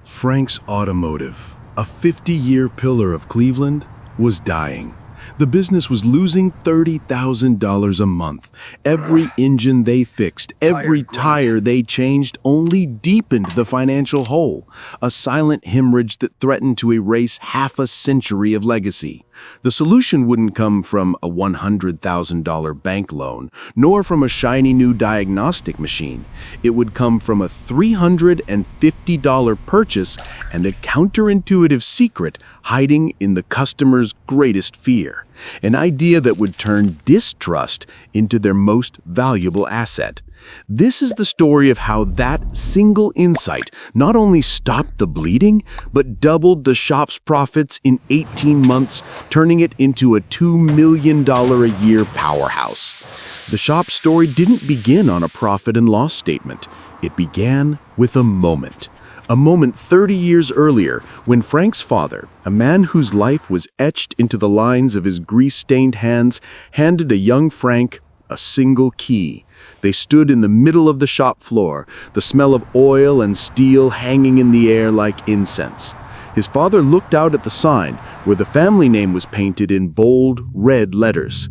Frank's Automotive, a 50-year pillar of Cleveland, was dying. The business was losing $30,000 a month. Every engine they fixed, every tire they changed only deepened the financial hole, a silent hemorrhage that threatened to erase half a century of legacy. The solution wouldn't come from a $100,000 bank loan, nor from a shiny new diagnostic machine. It would come from a $350 purchase and a counterintuitive secret hiding in the customer's greatest fear, an idea that would turn distrust into their most valuable asset. This is the story of how that single insight not only stopped the bleeding, but doubled the shop's profits in 18 months, turning it into a $2 million a year powerhouse. The shop's story didn't begin on a profit and loss statement. It began with a moment. A moment 30 years earlier, when Frank's father, a man whose life was etched into the lines of his grease-stained hands, handed a young Frank a single key. They stood in the middle of the shop floor, the smell of oil and steel hanging in the air like incense. His father looked out at the sign, where the family name was painted in bold, red letters.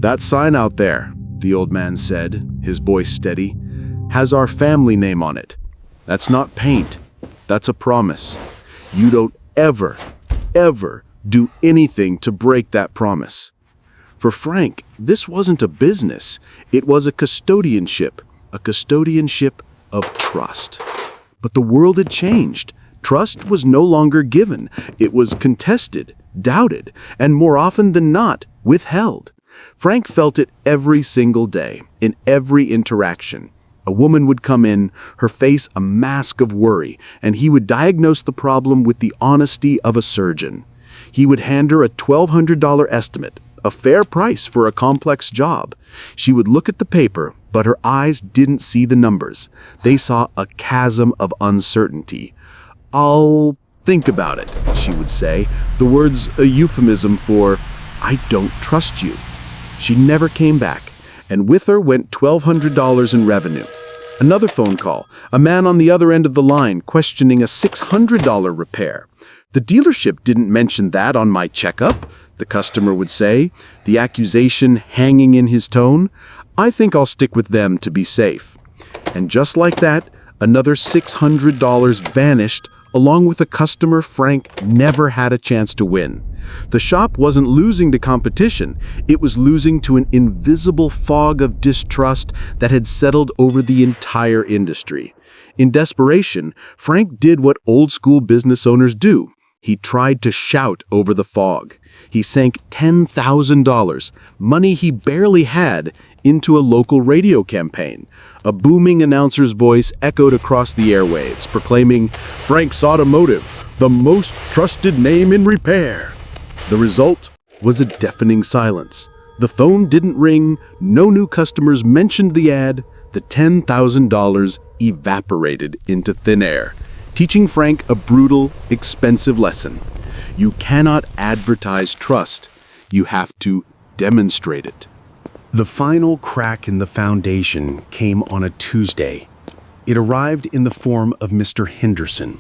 "That sign out there," the old man said, his voice steady, "has our family name on it. That's not paint. That's a promise. You don't ever do anything to break that promise." For Frank, this wasn't a business. It was a custodianship of trust. But the world had changed. Trust was no longer given. It was contested, doubted, and more often than not, withheld. Frank felt it every single day, in every interaction. A woman would come in, her face a mask of worry, and he would diagnose the problem with the honesty of a surgeon. He would hand her a $1,200 estimate, a fair price for a complex job. She would look at the paper, but her eyes didn't see the numbers. They saw a chasm of uncertainty. "I'll think about it," she would say, the words a euphemism for, "I don't trust you." She never came back, and with her went $1,200 in revenue. Another phone call, a man on the other end of the line questioning a $600 repair. "The dealership didn't mention that on my checkup," the customer would say, the accusation hanging in his tone. "I think I'll stick with them to be safe." And just like that, another $600 vanished, along with a customer Frank never had a chance to win. The shop wasn't losing to competition. It was losing to an invisible fog of distrust that had settled over the entire industry. In desperation, Frank did what old-school business owners do. He tried to shout over the fog. He sank $10,000, money he barely had, into a local radio campaign. A booming announcer's voice echoed across the airwaves, proclaiming, "Frank's Automotive, the most trusted name in repair." The result was a deafening silence. The phone didn't ring, no new customers mentioned the ad, the $10,000 evaporated into thin air, teaching Frank a brutal, expensive lesson. You cannot advertise trust. You have to demonstrate it. The final crack in the foundation came on a Tuesday. It arrived in the form of Mr. Henderson,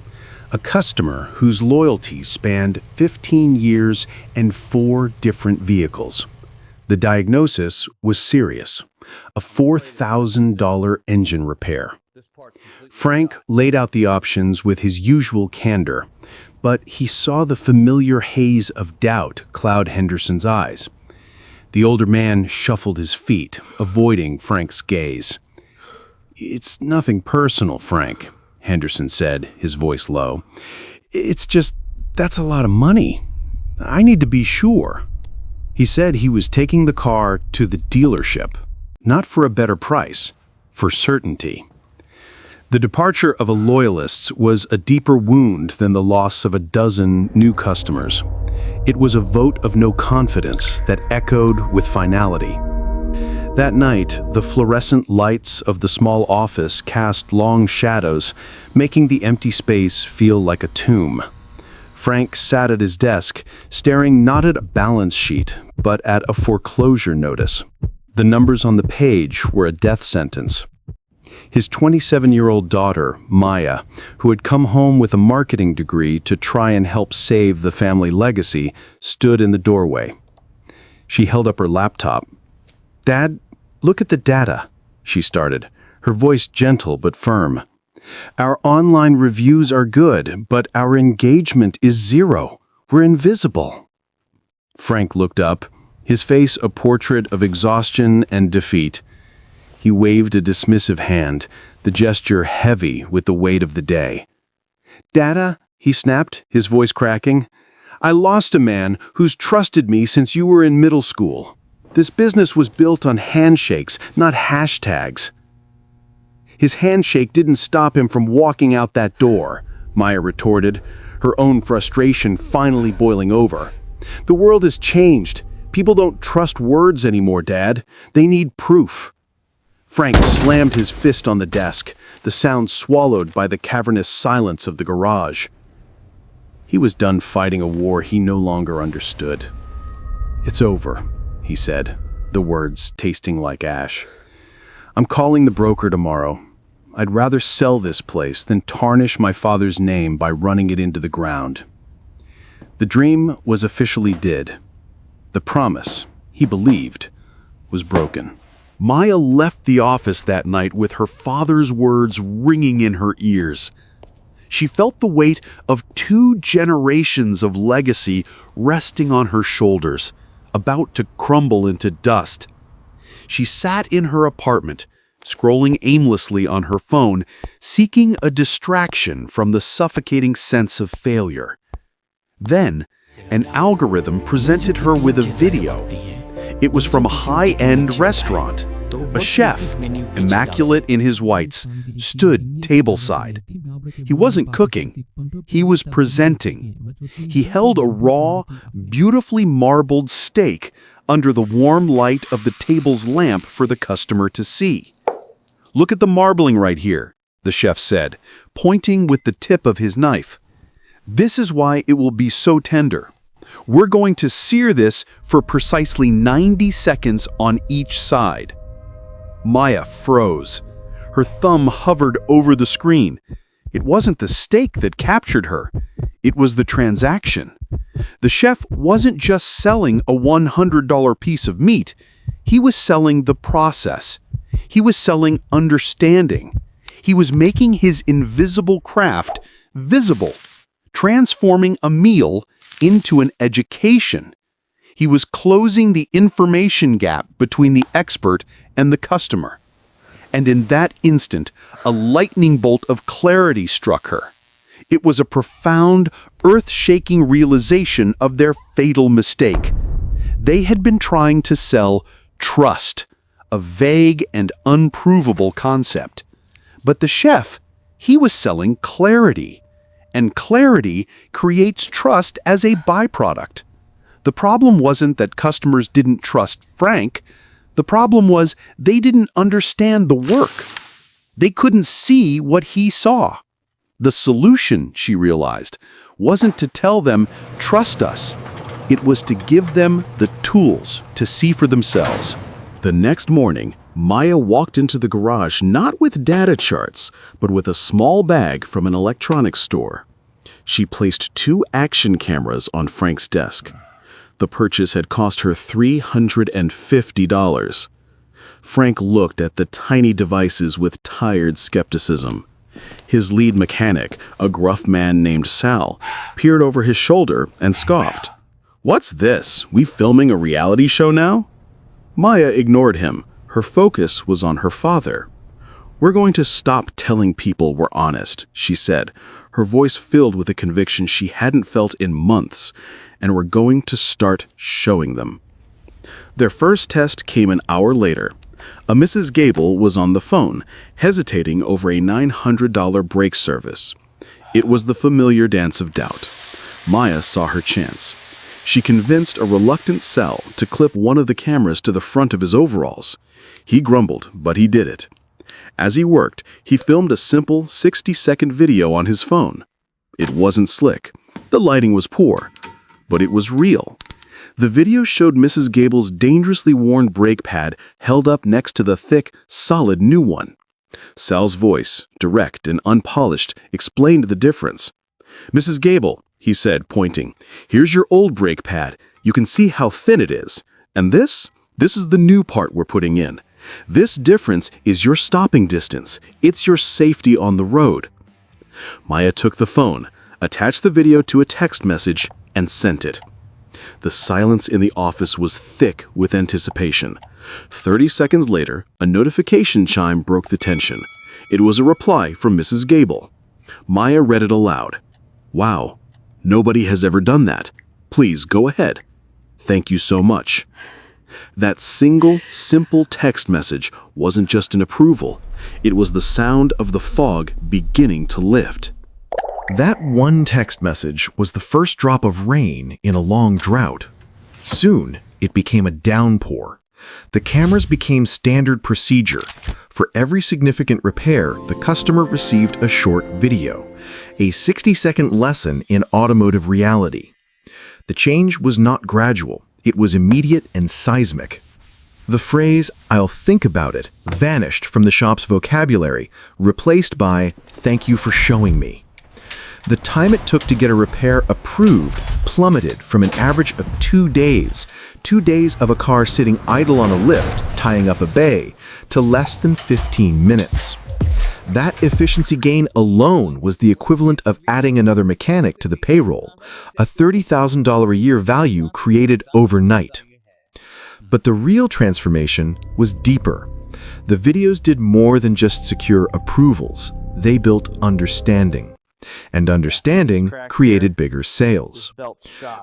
a customer whose loyalty spanned 15 years and 4 different vehicles. The diagnosis was serious, a $4,000 engine repair. Frank laid out the options with his usual candor, but he saw the familiar haze of doubt cloud Henderson's eyes. The older man shuffled his feet, avoiding Frank's gaze. "It's nothing personal, Frank," Henderson said, his voice low. "It's just, that's a lot of money. I need to be sure." He said he was taking the car to the dealership, not for a better price, for certainty. The departure of a loyalist was a deeper wound than the loss of a dozen new customers. It was a vote of no confidence that echoed with finality. That night, the fluorescent lights of the small office cast long shadows, making the empty space feel like a tomb. Frank sat at his desk, staring not at a balance sheet, but at a foreclosure notice. The numbers on the page were a death sentence. His 27-year-old daughter, Maya, who had come home with a marketing degree to try and help save the family legacy, stood in the doorway. She held up her laptop. "Dad, look at the data," she started, her voice gentle but firm. "Our online reviews are good, but our engagement is zero. We're invisible." Frank looked up, his face a portrait of exhaustion and defeat. He waved a dismissive hand, the gesture heavy with the weight of the day. "Data," he snapped, his voice cracking. "I lost a man who's trusted me since you were in middle school. This business was built on handshakes, not hashtags." "His handshake didn't stop him from walking out that door," Maya retorted, her own frustration finally boiling over. "The world has changed. People don't trust words anymore, Dad. They need proof." Frank slammed his fist on the desk, the sound swallowed by the cavernous silence of the garage. He was done fighting a war he no longer understood. "It's over," he said, the words tasting like ash. "I'm calling the broker tomorrow. I'd rather sell this place than tarnish my father's name by running it into the ground." The dream was officially dead. The promise, he believed, was broken. Maya left the office that night with her father's words ringing in her ears. She felt the weight of 2 generations of legacy resting on her shoulders, about to crumble into dust. She sat in her apartment, scrolling aimlessly on her phone, seeking a distraction from the suffocating sense of failure. Then, an algorithm presented her with a video. It was from a high-end restaurant. A chef, immaculate in his whites, stood tableside. He wasn't cooking. He was presenting. He held a raw, beautifully marbled steak under the warm light of the table's lamp for the customer to see. "Look at the marbling right here," the chef said, pointing with the tip of his knife. "This is why it will be so tender. We're going to sear this for precisely 90 seconds on each side." Maya froze. Her thumb hovered over the screen. It wasn't the steak that captured her. It was the transaction. The chef wasn't just selling a $100 piece of meat. He was selling the process. He was selling understanding. He was making his invisible craft visible, transforming a meal into an education. He was closing the information gap between the expert and the customer. And in that instant, a lightning bolt of clarity struck her. It was a profound, earth-shaking realization of their fatal mistake. They had been trying to sell trust, a vague and unprovable concept. But the chef, he was selling clarity. And clarity creates trust as a byproduct. The problem wasn't that customers didn't trust Frank. The problem was they didn't understand the work. They couldn't see what he saw. The solution, she realized, wasn't to tell them, "Trust us." It was to give them the tools to see for themselves. The next morning, Maya walked into the garage not with data charts, but with a small bag from an electronics store. She placed 2 action cameras on Frank's desk. The purchase had cost her $350. Frank looked at the tiny devices with tired skepticism. His lead mechanic, a gruff man named Sal, peered over his shoulder and scoffed. "What's this? We filming a reality show now?" Maya ignored him. Her focus was on her father. "We're going to stop telling people we're honest," she said, her voice filled with a conviction she hadn't felt in months, "and we're going to start showing them." Their first test came an hour later. A Mrs. Gable was on the phone, hesitating over a $900 brake service. It was the familiar dance of doubt. Maya saw her chance. She convinced a reluctant Sal to clip one of the cameras to the front of his overalls. He grumbled, but he did it. As he worked, he filmed a simple 60-second video on his phone. It wasn't slick. The lighting was poor, but it was real. The video showed Mrs. Gable's dangerously worn brake pad held up next to the thick, solid new one. Sal's voice, direct and unpolished, explained the difference. "Mrs. Gable," he said, pointing, "here's your old brake pad. You can see how thin it is. And this is the new part we're putting in. This difference is your stopping distance. It's your safety on the road." Maya took the phone, attached the video to a text message, and sent it. The silence in the office was thick with anticipation. 30 seconds later, a notification chime broke the tension. It was a reply from Mrs. Gable. Maya read it aloud. "Wow, nobody has ever done that. Please go ahead. Thank you so much." That single, simple text message wasn't just an approval. It was the sound of the fog beginning to lift. That one text message was the first drop of rain in a long drought. Soon, it became a downpour. The cameras became standard procedure. For every significant repair, the customer received a short video, a 60-second lesson in automotive reality. The change was not gradual. It was immediate and seismic. The phrase, "I'll think about it," vanished from the shop's vocabulary, replaced by, "Thank you for showing me." The time it took to get a repair approved plummeted from an average of 2 days, 2 days of a car sitting idle on a lift, tying up a bay, to less than 15 minutes. That efficiency gain alone was the equivalent of adding another mechanic to the payroll, a $30,000 a year value created overnight. But the real transformation was deeper. The videos did more than just secure approvals. They built understanding. And understanding created bigger sales.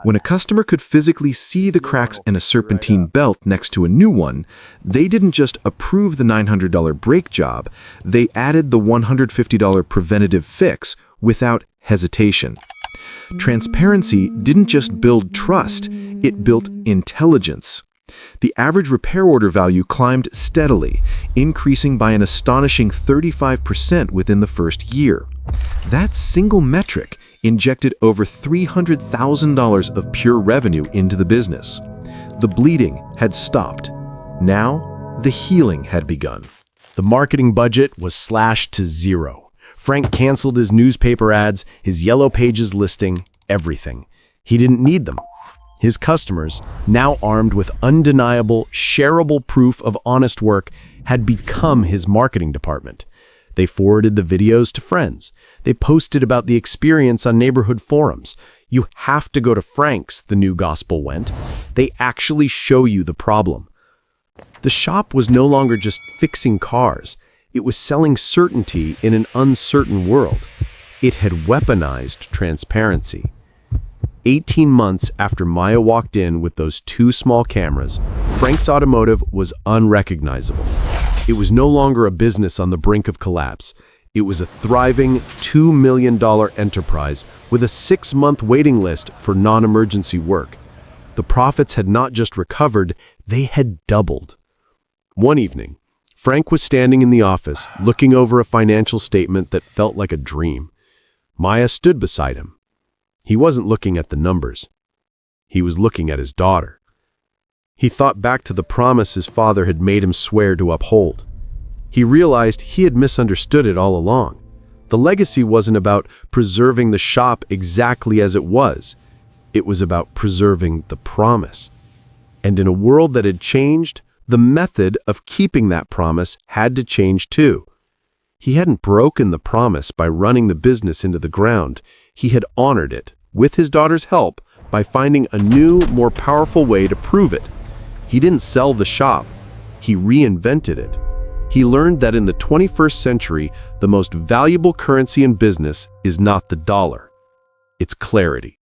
When a customer could physically see the cracks in a serpentine belt next to a new one, they didn't just approve the $900 brake job, they added the $150 preventative fix without hesitation. Transparency didn't just build trust, it built intelligence. The average repair order value climbed steadily, increasing by an astonishing 35% within the first year. That single metric injected over $300,000 of pure revenue into the business. The bleeding had stopped. Now, the healing had begun. The marketing budget was slashed to zero. Frank canceled his newspaper ads, his Yellow Pages listing, everything. He didn't need them. His customers, now armed with undeniable, shareable proof of honest work, had become his marketing department. They forwarded the videos to friends. They posted about the experience on neighborhood forums. "You have to go to Frank's," the new gospel went. They actually show you the problem. The shop was no longer just fixing cars. It was selling certainty in an uncertain world. It had weaponized transparency. 18 months after Maya walked in with those 2 small cameras, Frank's Automotive was unrecognizable. It was no longer a business on the brink of collapse. It was a thriving $2 million enterprise with a 6-month waiting list for non-emergency work. The profits had not just recovered, they had doubled. One evening, Frank was standing in the office, looking over a financial statement that felt like a dream. Maya stood beside him. He wasn't looking at the numbers. He was looking at his daughter. He thought back to the promise his father had made him swear to uphold. He realized he had misunderstood it all along. The legacy wasn't about preserving the shop exactly as it was. It was about preserving the promise. And in a world that had changed, the method of keeping that promise had to change too. He hadn't broken the promise by running the business into the ground. He had honored it, with his daughter's help, by finding a new, more powerful way to prove it. He didn't sell the shop. He reinvented it. He learned that in the 21st century, the most valuable currency in business is not the dollar. It's clarity.